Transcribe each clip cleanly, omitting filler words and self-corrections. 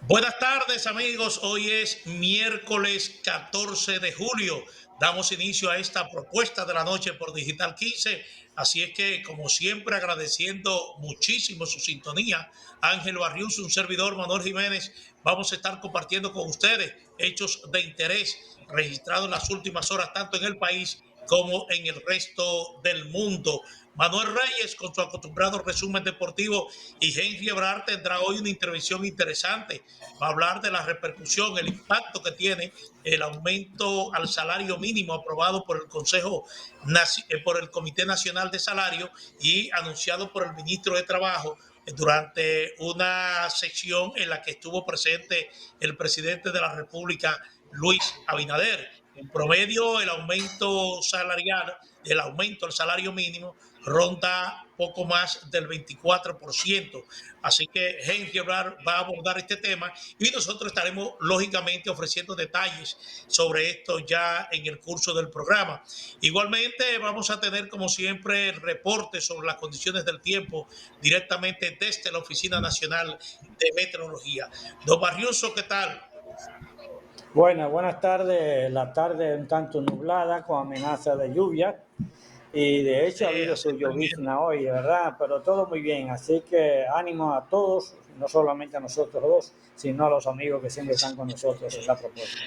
Buenas tardes amigos, hoy es miércoles 14 de julio. Damos inicio a esta propuesta de la noche por Digital 15. Así es que, como siempre, agradeciendo muchísimo su sintonía, Ángel Barrios, un servidor, Manuel Jiménez, vamos a estar compartiendo con ustedes hechos de interés registrados en las últimas horas, tanto en el país como en el resto del mundo. Manuel Reyes con su acostumbrado resumen deportivo y Henry Ebrard tendrá hoy una intervención interesante. Va a hablar de la repercusión, el impacto que tiene el aumento al salario mínimo aprobado por el por el Comité Nacional de Salario y anunciado por el ministro de Trabajo durante una sección en la que estuvo presente el presidente de la República, Luis Abinader. En promedio, el aumento al salario mínimo ronda poco más del 24%. Así que Henry va a abordar este tema y nosotros estaremos lógicamente ofreciendo detalles sobre esto ya en el curso del programa. Igualmente vamos a tener como siempre el reporte sobre las condiciones del tiempo directamente desde la Oficina Nacional de Meteorología. Don Barrioso, ¿qué tal? Buenas tardes. La tarde un tanto nublada con amenaza de lluvia y de hecho ha habido Así su está el miércoles. llovizna hoy, ¿verdad? Pero todo muy bien, así que ánimo a todos, no solamente a nosotros dos, sino a los amigos que siempre están con nosotros en la propuesta.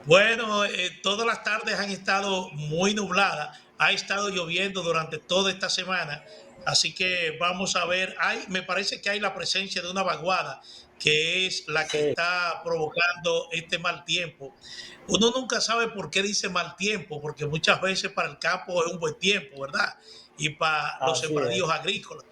Bueno, todas las tardes han estado muy nubladas, ha estado lloviendo durante toda esta semana, así que vamos a ver, me parece que hay la presencia de una vaguada que es la que Sí, está provocando este mal tiempo. Uno nunca sabe por qué dice mal tiempo, porque muchas veces para el campo es un buen tiempo, ¿verdad? Y para los así sembradíos es. agrícolas,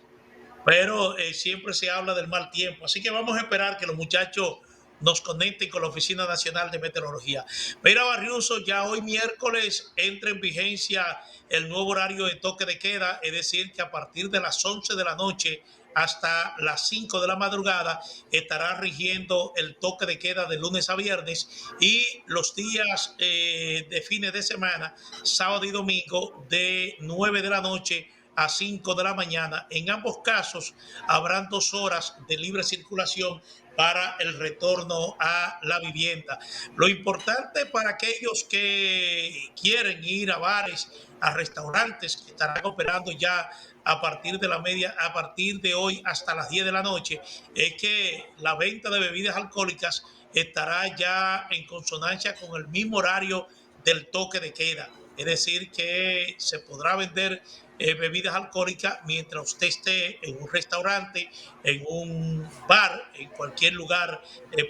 pero siempre se habla del mal tiempo. Así que vamos a esperar que los muchachos nos conecten con la Oficina Nacional de Meteorología. Mira, Barriuso, ya hoy miércoles entra en vigencia el nuevo horario de toque de queda, es decir, que a partir de las 11 de la noche hasta las 5 de la madrugada estará rigiendo el toque de queda de lunes a viernes y los días de fines de semana, sábado y domingo, de 9 de la noche a 5 de la mañana. En ambos casos habrán 2 horas de libre circulación para el retorno a la vivienda. Lo importante para aquellos que quieren ir a bares, a restaurantes que estarán operando ya a partir de hoy hasta las 10 de la noche, es que la venta de bebidas alcohólicas estará ya en consonancia con el mismo horario del toque de queda. Es decir, que se podrá vender bebidas alcohólicas mientras usted esté en un restaurante, en un bar, en cualquier lugar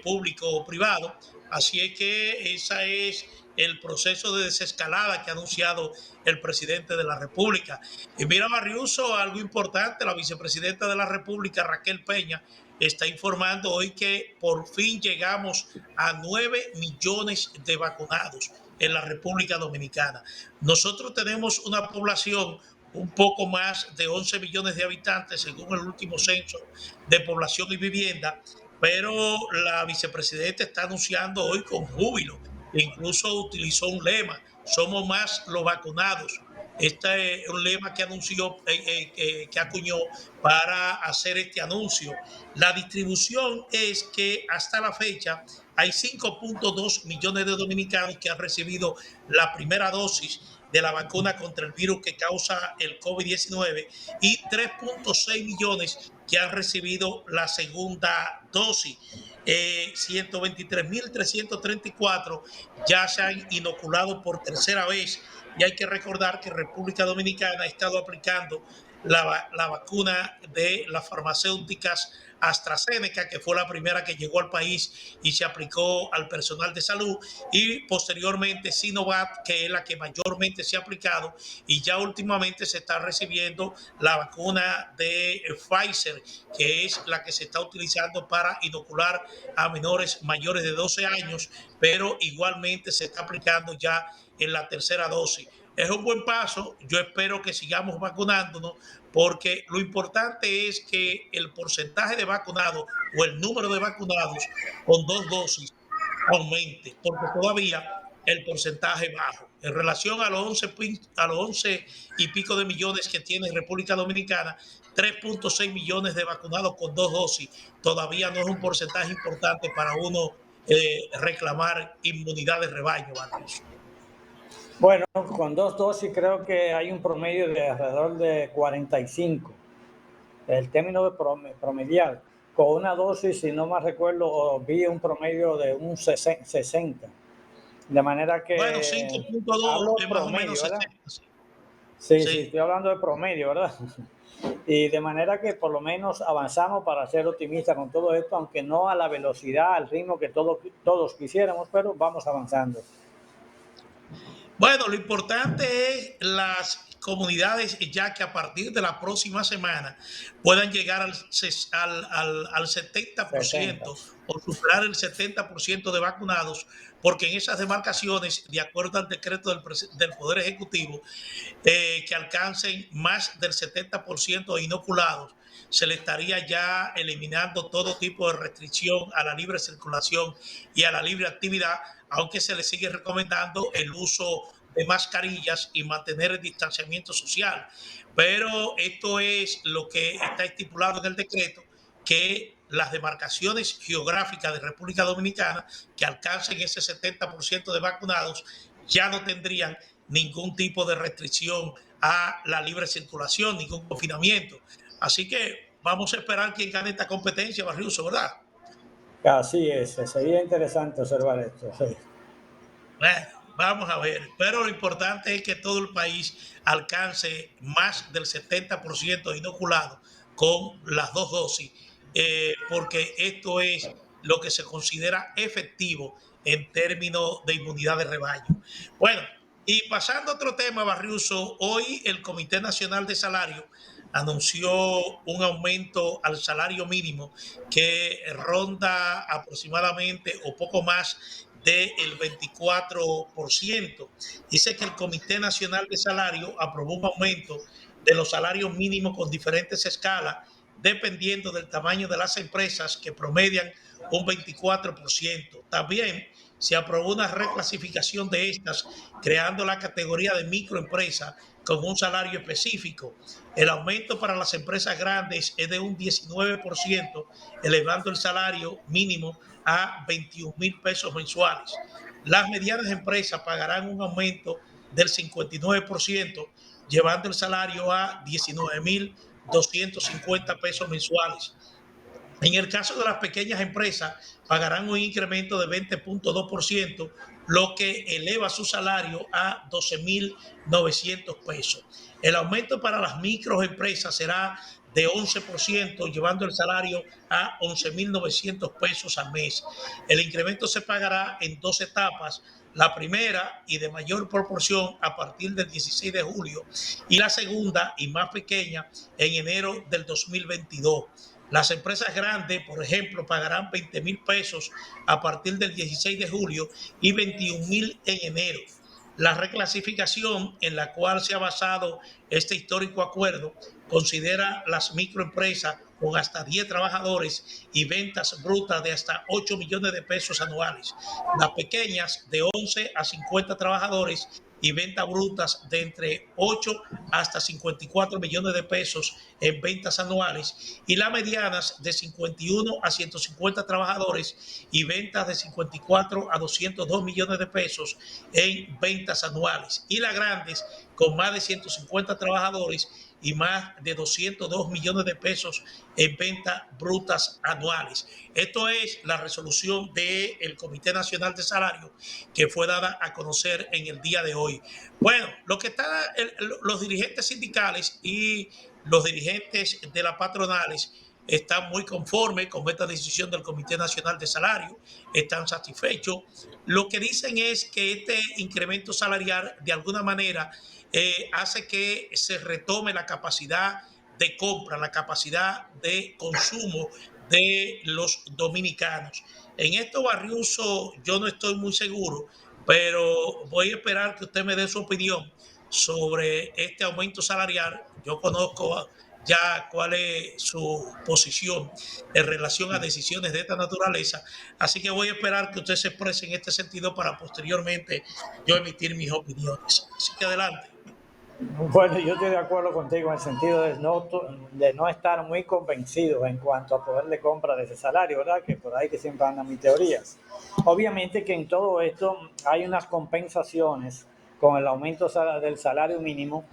público o privado. Así es que ese es el proceso de desescalada que ha anunciado el presidente de la República. Y mira, Barriuso, algo importante, la vicepresidenta de la República, Raquel Peña, está informando hoy que por fin llegamos a 9 millones de vacunados en la República Dominicana. Nosotros tenemos una población un poco más de 11 millones de habitantes según el último censo de población y vivienda, pero la vicepresidenta está anunciando hoy con júbilo, e incluso utilizó un lema: somos más los vacunados. Este es un lema que anunció, que acuñó para hacer este anuncio. La distribución es que hasta la fecha hay 5.2 millones de dominicanos que han recibido la primera dosis de la vacuna contra el virus que causa el COVID-19 y 3.6 millones que han recibido la segunda dosis. 123.334 ya se han inoculado por tercera vez y hay que recordar que República Dominicana ha estado aplicando la vacuna de las farmacéuticas AstraZeneca, que fue la primera que llegó al país y se aplicó al personal de salud, y posteriormente Sinovac, que es la que mayormente se ha aplicado, y ya últimamente se está recibiendo la vacuna de Pfizer, que es la que se está utilizando para inocular a menores mayores de 12 años, pero igualmente se está aplicando ya en la tercera dosis. Es un buen paso, yo espero que sigamos vacunándonos porque lo importante es que el porcentaje de vacunados o el número de vacunados con 2 dosis aumente, porque todavía el porcentaje bajo. En relación a los 11 y pico de millones que tiene República Dominicana, 3.6 millones de vacunados con 2 dosis todavía no es un porcentaje importante para uno reclamar inmunidad de rebaño, Barrios. Bueno, con 2 dosis creo que hay un promedio de alrededor de 45, el término de promedial. Con una dosis, si no me recuerdo, vi un promedio de un 60. De manera Bueno, que 5.2 hablo es más o menos promedio, ¿verdad? 60. Sí. Sí, Sí. estoy hablando de promedio, ¿verdad? Y de manera que por lo menos avanzamos para ser optimistas con todo esto, aunque no a la velocidad, al ritmo que todos quisiéramos, pero vamos avanzando. Bueno, lo importante es las comunidades, ya que a partir de la próxima semana puedan llegar al 60. 70% o superar el 70% de vacunados, porque en esas demarcaciones, de acuerdo al decreto del Poder Ejecutivo, que alcancen más del 70% de inoculados, se le estaría ya eliminando todo tipo de restricción a la libre circulación y a la libre actividad, aunque se le sigue recomendando el uso de mascarillas y mantener el distanciamiento social. Pero esto es lo que está estipulado en el decreto, que las demarcaciones geográficas de República Dominicana que alcancen ese 70% de vacunados ya no tendrían ningún tipo de restricción a la libre circulación, ningún confinamiento. Así que vamos a esperar quién gane esta competencia, Barriuso, ¿verdad? Así es, sería interesante observar esto. Sí. Bueno, vamos a ver. Pero lo importante es que todo el país alcance más del 70% inoculado con las 2 dosis, porque esto es lo que se considera efectivo en términos de inmunidad de rebaño. Bueno, y pasando a otro tema, Barriuso, hoy el Comité Nacional de Salario anunció un aumento al salario mínimo que ronda aproximadamente o poco más del 24%. Dice que el Comité Nacional de Salario aprobó un aumento de los salarios mínimos con diferentes escalas, dependiendo del tamaño de las empresas, que promedian un 24%. También se aprobó una reclasificación de estas, creando la categoría de microempresa con un salario específico. El aumento para las empresas grandes es de un 19%, elevando el salario mínimo a 21,000 pesos mensuales. Las medianas empresas pagarán un aumento del 59%, llevando el salario a 19,250 pesos mensuales. En el caso de las pequeñas empresas, pagarán un incremento de 20.2%, lo que eleva su salario a 12,900 pesos. El aumento para las microempresas será de 11%, llevando el salario a 11,900 pesos al mes. El incremento se pagará en 2 etapas, la primera y de mayor proporción a partir del 16 de julio y la segunda y más pequeña en enero del 2022. Las empresas grandes, por ejemplo, pagarán 20,000 pesos a partir del 16 de julio y 21,000 en enero. La reclasificación en la cual se ha basado este histórico acuerdo considera las microempresas con hasta 10 trabajadores y ventas brutas de hasta 8 millones de pesos anuales. Las pequeñas de 11 a 50 trabajadores y ventas brutas de entre 8 hasta 54 millones de pesos en ventas anuales, y las medianas de 51 a 150 trabajadores y ventas de 54 a 202 millones de pesos en ventas anuales, y las grandes con más de 150 trabajadores y más de 202 millones de pesos en ventas brutas anuales. Esto es la resolución del Comité Nacional de Salario que fue dada a conocer en el día de hoy. Bueno, lo que están los dirigentes sindicales y los dirigentes de las patronales están muy conformes con esta decisión del Comité Nacional de Salario, están satisfechos. Lo que dicen es que este incremento salarial de alguna manera hace que se retome la capacidad de compra, la capacidad de consumo de los dominicanos. En esto, Barriuso, yo no estoy muy seguro, pero voy a esperar que usted me dé su opinión sobre este aumento salarial. Yo conozco ya cuál es su posición en relación a decisiones de esta naturaleza. Así que voy a esperar que usted se exprese en este sentido para posteriormente yo emitir mis opiniones. Así que adelante. Bueno, yo estoy de acuerdo contigo en el sentido de no estar muy convencido en cuanto a poder de compra de ese salario, ¿verdad? Que por ahí que siempre andan mis teorías. Obviamente que en todo esto hay unas compensaciones con el aumento del salario mínimo,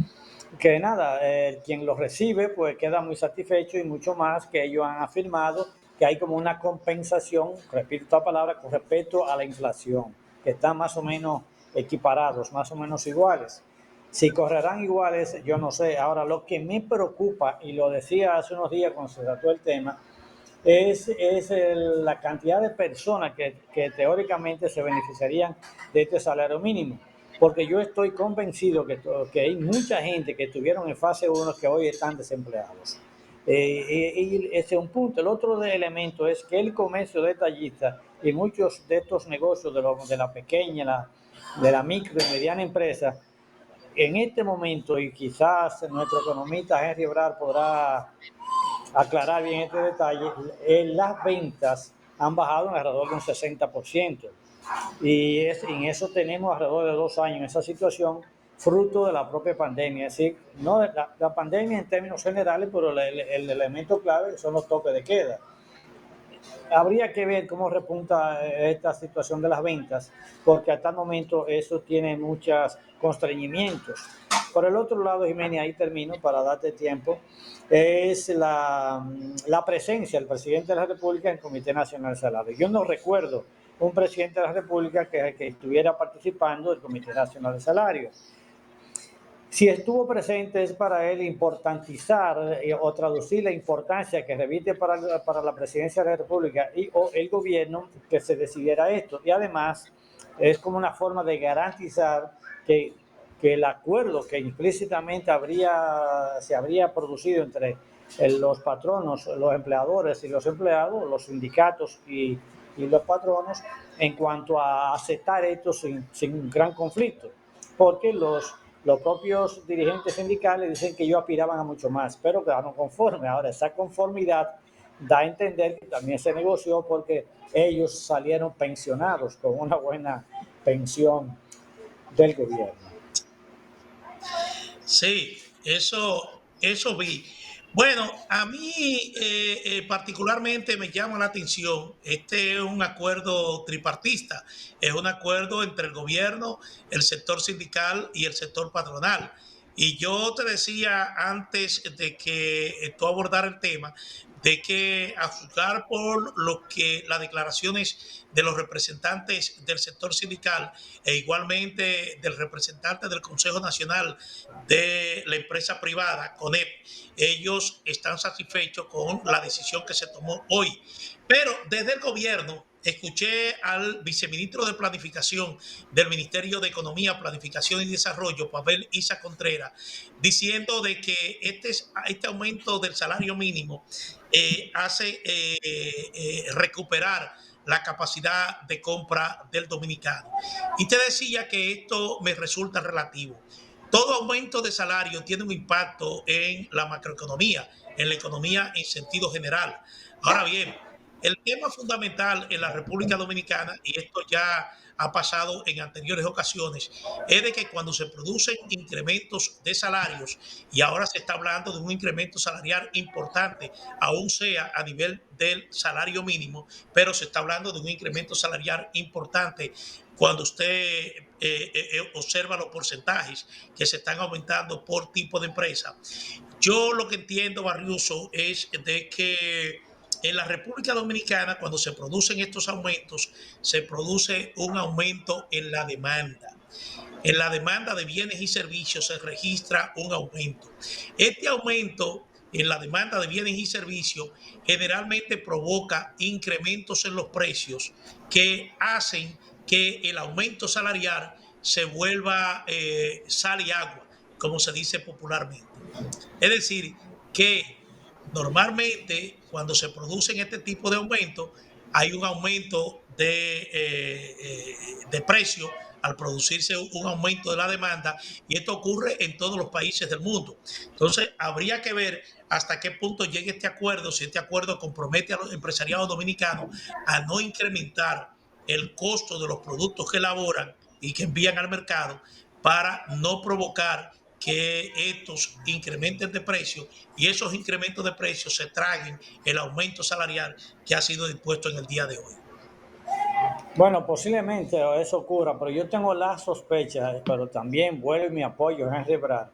que nada, quien lo recibe pues queda muy satisfecho y mucho más que ellos han afirmado que hay como una compensación, repito esta palabra, con respecto a la inflación, que están más o menos equiparados, más o menos iguales. Si correrán iguales, yo no sé. Ahora, lo que me preocupa, y lo decía hace unos días cuando se trató el tema, la cantidad de personas que teóricamente se beneficiarían de este salario mínimo. Porque yo estoy convencido que hay mucha gente que estuvieron en fase 1 que hoy están desempleados. Y ese es un punto. El otro elemento es que el comercio detallista y muchos de estos negocios de la pequeña, de la micro y mediana empresa, en este momento, y quizás nuestro economista Henry Ebrard podrá aclarar bien este detalle, las ventas han bajado en alrededor de un 60%. En eso tenemos alrededor de 2 años en esa situación, fruto de la propia pandemia. Es decir, no la pandemia en términos generales, pero el elemento clave son los toques de queda. Habría que ver cómo repunta esta situación de las ventas, porque hasta el momento eso tiene muchos constreñimientos. Por el otro lado, Jiménez, ahí termino para darte tiempo, es la presencia del presidente de la República en el Comité Nacional del Salario. Yo no recuerdo un presidente de la República que estuviera participando del Comité Nacional del Salario. Si estuvo presente es para él importantizar o traducir la importancia que reviste para la presidencia de la República o el gobierno que se decidiera esto. Y además es como una forma de garantizar que el acuerdo que implícitamente se habría producido entre los patronos, los empleadores y los empleados, los sindicatos y los patronos, en cuanto a aceptar esto sin un gran conflicto. Porque los propios dirigentes sindicales dicen que ellos aspiraban a mucho más, pero quedaron conformes. Ahora, esa conformidad da a entender que también se negoció porque ellos salieron pensionados con una buena pensión del gobierno. Sí, eso vi. Bueno, a mí particularmente me llama la atención, este es un acuerdo tripartista, es un acuerdo entre el gobierno, el sector sindical y el sector patronal. Y yo te decía antes de que tú abordara el tema, de que a juzgar por lo que las declaraciones de los representantes del sector sindical e igualmente del representante del Consejo Nacional de la empresa privada, CONEP, ellos están satisfechos con la decisión que se tomó hoy. Pero desde el gobierno escuché al viceministro de Planificación del Ministerio de Economía, Planificación y Desarrollo, Pavel Isa Contreras, diciendo de que este aumento del salario mínimo hace recuperar la capacidad de compra del dominicano. Y te decía que esto me resulta relativo. Todo aumento de salario tiene un impacto en la macroeconomía, en la economía en sentido general. Ahora bien, el tema fundamental en la República Dominicana, y esto ya ha pasado en anteriores ocasiones, es de que cuando se producen incrementos de salarios, y ahora se está hablando de un incremento salarial importante, aún sea a nivel del salario mínimo, pero se está hablando de un incremento salarial importante cuando usted observa los porcentajes que se están aumentando por tipo de empresa. Yo lo que entiendo, Barriuso, es de que en la República Dominicana, cuando se producen estos aumentos, se produce un aumento en la demanda. En la demanda de bienes y servicios se registra un aumento. Este aumento en la demanda de bienes y servicios generalmente provoca incrementos en los precios que hacen que el aumento salarial se vuelva sal y agua, como se dice popularmente. Es decir, que normalmente cuando se producen este tipo de aumentos, hay un aumento de precio al producirse un aumento de la demanda y esto ocurre en todos los países del mundo. Entonces, habría que ver hasta qué punto llegue este acuerdo, si este acuerdo compromete a los empresariados dominicanos a no incrementar el costo de los productos que elaboran y que envían al mercado para no provocar que estos incrementen de precio y esos incrementos de precios se traguen el aumento salarial que ha sido dispuesto en el día de hoy. Bueno, posiblemente eso ocurra, pero yo tengo la sospecha, pero también vuelvo y me apoyo en Henry Brad,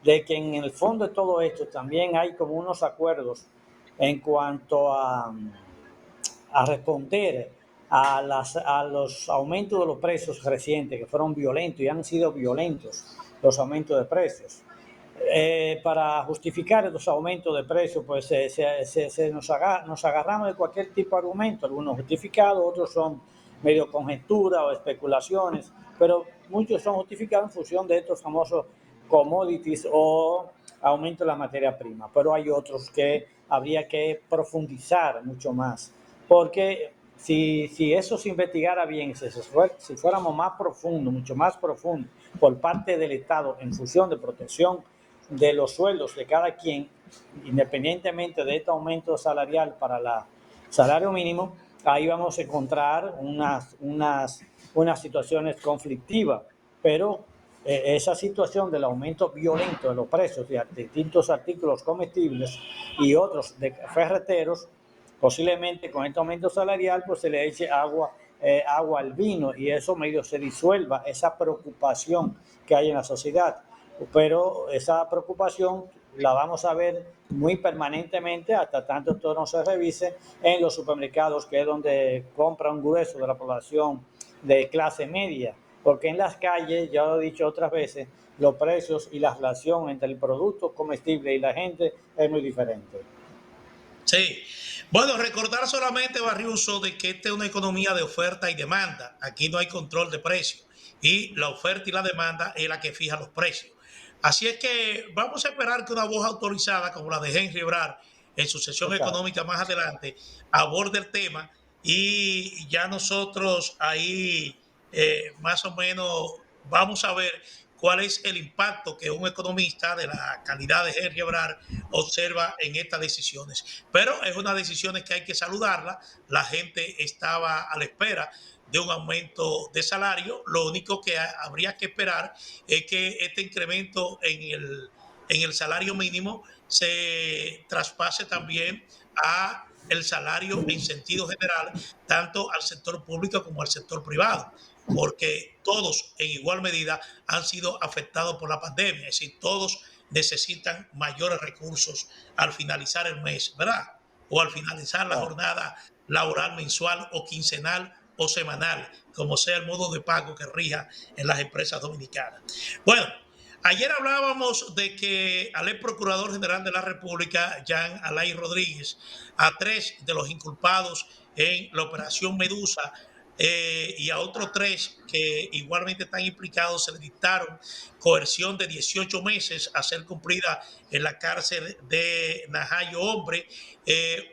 de que en el fondo de todo esto también hay como unos acuerdos en cuanto a responder a los aumentos de los precios recientes, que fueron violentos y han sido violentos los aumentos de precios. Para justificar estos aumentos de precios, pues nos agarramos de cualquier tipo de argumento, algunos justificados, otros son medio conjetura o especulaciones, pero muchos son justificados en función de estos famosos commodities o aumento de la materia prima, pero hay otros que habría que profundizar mucho más, porque si eso se investigara bien, si fuéramos más profundos, mucho más profundos, por parte del Estado en función de protección de los sueldos de cada quien, independientemente de este aumento salarial para el salario mínimo, ahí vamos a encontrar unas situaciones conflictivas, pero esa situación del aumento violento de los precios de distintos artículos comestibles y otros de ferreteros, posiblemente con este aumento salarial pues se le eche agua al vino y eso medio se disuelva esa preocupación que hay en la sociedad. Pero esa preocupación la vamos a ver muy permanentemente hasta tanto esto no se revise en los supermercados, que es donde compra un grueso de la población de clase media, porque en las calles, ya lo he dicho otras veces, los precios y la relación entre el producto comestible y la gente es muy diferente. Sí. Bueno, recordar solamente, Barriuso, de que esta es una economía de oferta y demanda. Aquí no hay control de precios. Y la oferta y la demanda es la que fija los precios. Así es que vamos a esperar que una voz autorizada como la de Henry Brad en su sesión Exacto. económica más adelante aborde el tema y ya nosotros ahí más o menos vamos a ver cuál es el impacto que un economista de la calidad de Henry Brad observa en estas decisiones. Pero es una decisión que hay que saludarla. La gente estaba a la espera de un aumento de salario. Lo único que habría que esperar es que este incremento en el salario mínimo se traspase también a el salario en sentido general, tanto al sector público como al sector privado, porque todos en igual medida han sido afectados por la pandemia, es decir, todos necesitan mayores recursos al finalizar el mes, ¿verdad? O al finalizar la Claro. jornada laboral mensual o quincenal o semanal, como sea el modo de pago que rija en las empresas dominicanas. Bueno, ayer hablábamos de que al ex procurador general de la República, Jean Alain Rodríguez, a 3 de los inculpados en la operación Medusa, y a otros 3 que igualmente están implicados se le dictaron coerción de 18 meses a ser cumplida en la cárcel de Najayo Hombre.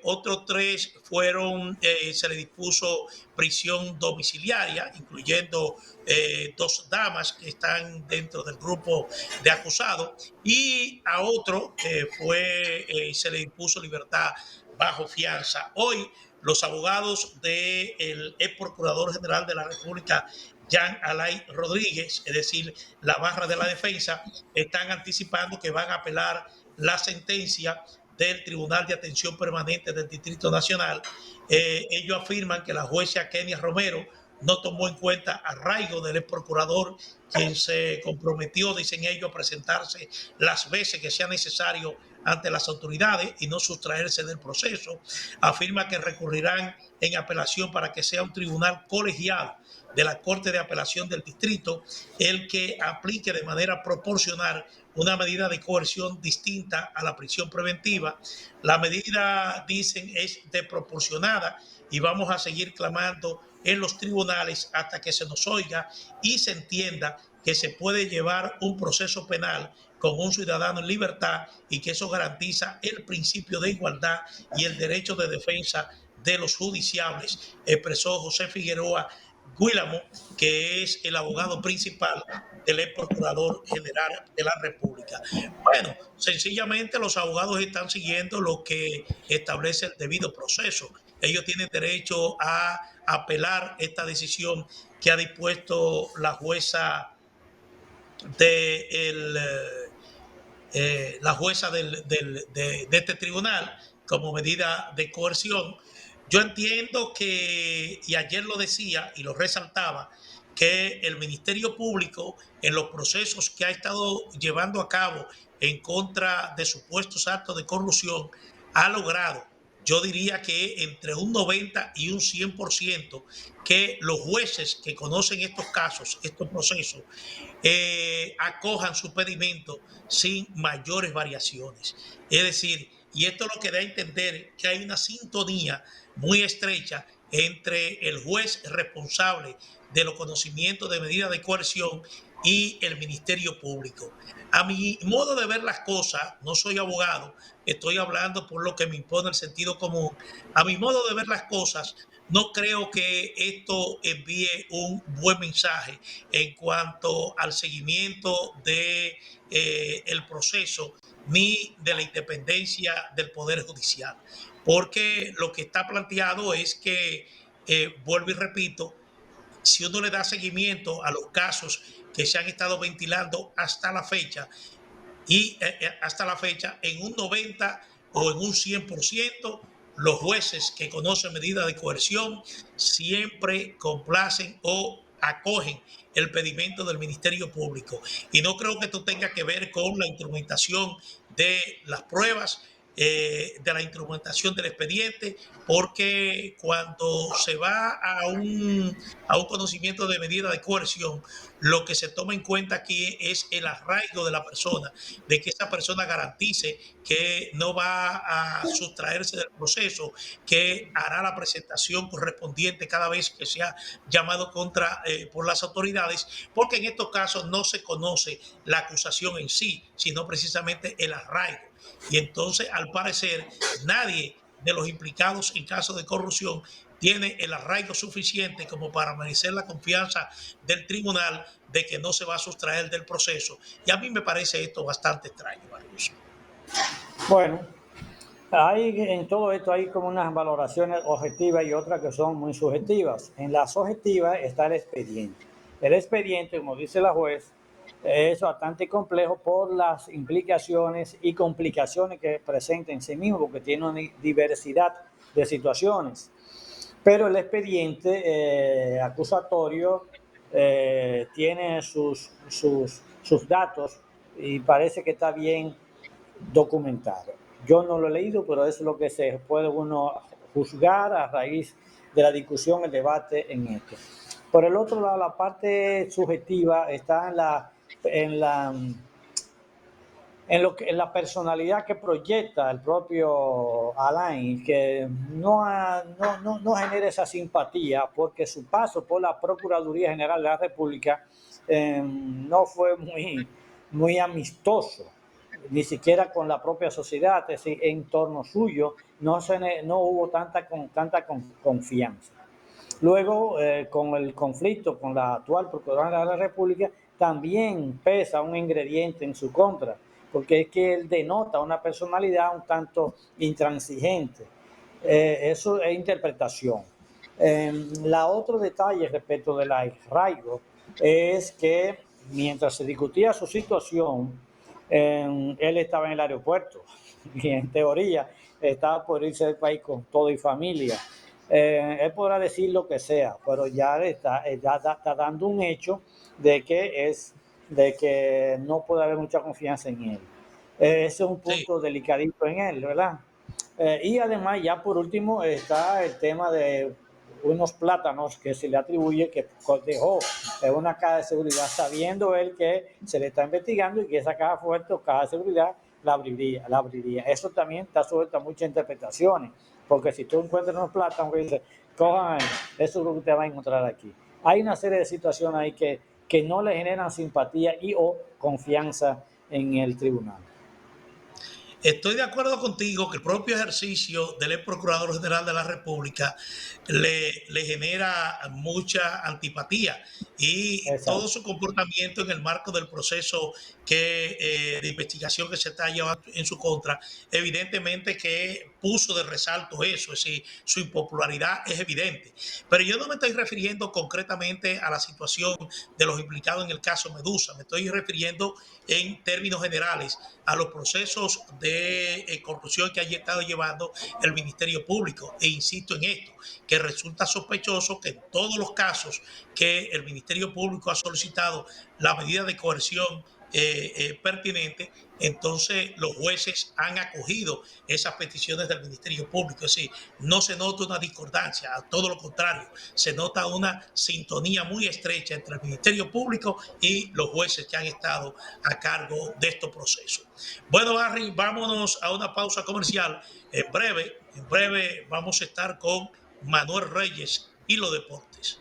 Otros 3 se le dispuso prisión domiciliaria, incluyendo 2 damas que están dentro del grupo de acusados, y a otro se le dispuso libertad bajo fianza. Hoy los abogados del ex procurador general de la República, Jean Alain Rodríguez, es decir, la barra de la defensa, están anticipando que van a apelar la sentencia del Tribunal de Atención Permanente del Distrito Nacional. Ellos afirman que la jueza Kenia Romero no tomó en cuenta arraigo del ex procurador, quien se comprometió, dicen ellos, a presentarse las veces que sea necesario ante las autoridades y no sustraerse del proceso. Afirma que recurrirán en apelación para que sea un tribunal colegiado de la Corte de Apelación del Distrito el que aplique de manera proporcional una medida de coerción distinta a la prisión preventiva. La medida, dicen, es desproporcionada y vamos a seguir clamando en los tribunales hasta que se nos oiga y se entienda que se puede llevar un proceso penal con un ciudadano en libertad y que eso garantiza el principio de igualdad y el derecho de defensa de los judiciables, expresó José Figueroa, Guílamo, que es el abogado principal del ex procurador general de la República. Bueno, sencillamente los abogados están siguiendo lo que establece el debido proceso. Ellos tienen derecho a apelar esta decisión que ha dispuesto la jueza de la jueza de este tribunal como medida de coerción. Yo entiendo que, y ayer lo decía y lo resaltaba, que el Ministerio Público en los procesos que ha estado llevando a cabo en contra de supuestos actos de corrupción ha logrado, yo diría que entre un 90 y un 100%, que los jueces que conocen estos casos, estos procesos, acojan su pedimento sin mayores variaciones. Es decir, y esto es lo que da a entender que hay una sintonía muy estrecha entre el juez responsable de los conocimientos de medida de coerción y el Ministerio Público. A mi modo de ver las cosas, no soy abogado, estoy hablando por lo que me impone el sentido común. A mi modo de ver las cosas, no creo que esto envíe un buen mensaje en cuanto al seguimiento de el proceso ni de la independencia del Poder Judicial. Porque lo que está planteado es que, vuelvo y repito, si uno le da seguimiento a los casos que se han estado ventilando hasta la fecha, en un 90 o en un 100%, los jueces que conocen medidas de coerción siempre complacen o acogen el pedimento del Ministerio Público. Y no creo que esto tenga que ver con la instrumentación de las pruebas, de la instrumentación del expediente, porque cuando se va a un conocimiento de medida de coerción, lo que se toma en cuenta aquí es el arraigo de la persona, de que esa persona garantice que no va a sustraerse del proceso, que hará la presentación correspondiente cada vez que sea llamado por las autoridades, porque en estos casos no se conoce la acusación en sí, sino precisamente el arraigo. Y entonces, al parecer, nadie de los implicados en casos de corrupción tiene el arraigo suficiente como para merecer la confianza del tribunal de que no se va a sustraer del proceso. Y a mí me parece esto bastante extraño, Marius. Bueno, en todo esto hay como unas valoraciones objetivas y otras que son muy subjetivas. En las objetivas está el expediente. El expediente, como dice la juez, es bastante complejo por las implicaciones y complicaciones que presenta en sí mismo, porque tiene una diversidad de situaciones. Pero el expediente acusatorio tiene sus datos y parece que está bien documentado. Yo no lo he leído, pero eso es lo que se puede uno juzgar a raíz de la discusión, el debate en esto. Por el otro lado, la parte subjetiva está en la personalidad que proyecta el propio Alain, que no genera esa simpatía, porque su paso por la Procuraduría General de la República no fue muy amistoso, ni siquiera con la propia sociedad, es decir, en torno suyo no hubo tanta confianza. Luego, con el conflicto con la actual Procuradora de la República, también pesa un ingrediente en su contra, porque es que él denota una personalidad un tanto intransigente. Eso es interpretación. La otro detalle respecto del arraigo es que mientras se discutía su situación, él estaba en el aeropuerto y en teoría estaba por irse del país con todo y familia. Él podrá decir lo que sea, pero ya está dando un hecho de que no puede haber mucha confianza en él. Ese es un Sí, punto delicadito en él, ¿verdad? Y además, ya por último, está el tema de unos plátanos que se le atribuye que dejó en una caja de seguridad, sabiendo él que se le está investigando y que esa caja fuerte o caja de seguridad la abriría. Eso también está sujeto a muchas interpretaciones, porque si tú encuentras unos plátanos que dices, cojan, eso es lo que te va a encontrar aquí. Hay una serie de situaciones ahí que no le generan simpatía y o confianza en el tribunal. Estoy de acuerdo contigo que el propio ejercicio del ex Procurador General de la República le genera mucha antipatía y todo Exacto. su comportamiento en el marco del proceso de investigación que se está llevando en su contra, evidentemente que puso de resalto eso, es decir, su impopularidad es evidente. Pero yo no me estoy refiriendo concretamente a la situación de los implicados en el caso Medusa, me estoy refiriendo en términos generales a los procesos de corrupción que haya estado llevando el Ministerio Público. E insisto en esto, que resulta sospechoso que en todos los casos que el Ministerio Público ha solicitado la medida de coerción pertinente, entonces los jueces han acogido esas peticiones del Ministerio Público. Es decir, no se nota una discordancia, a todo lo contrario, se nota una sintonía muy estrecha entre el Ministerio Público y los jueces que han estado a cargo de estos procesos. Bueno, Barry, vámonos a una pausa comercial. En breve vamos a estar con Manuel Reyes y los deportes.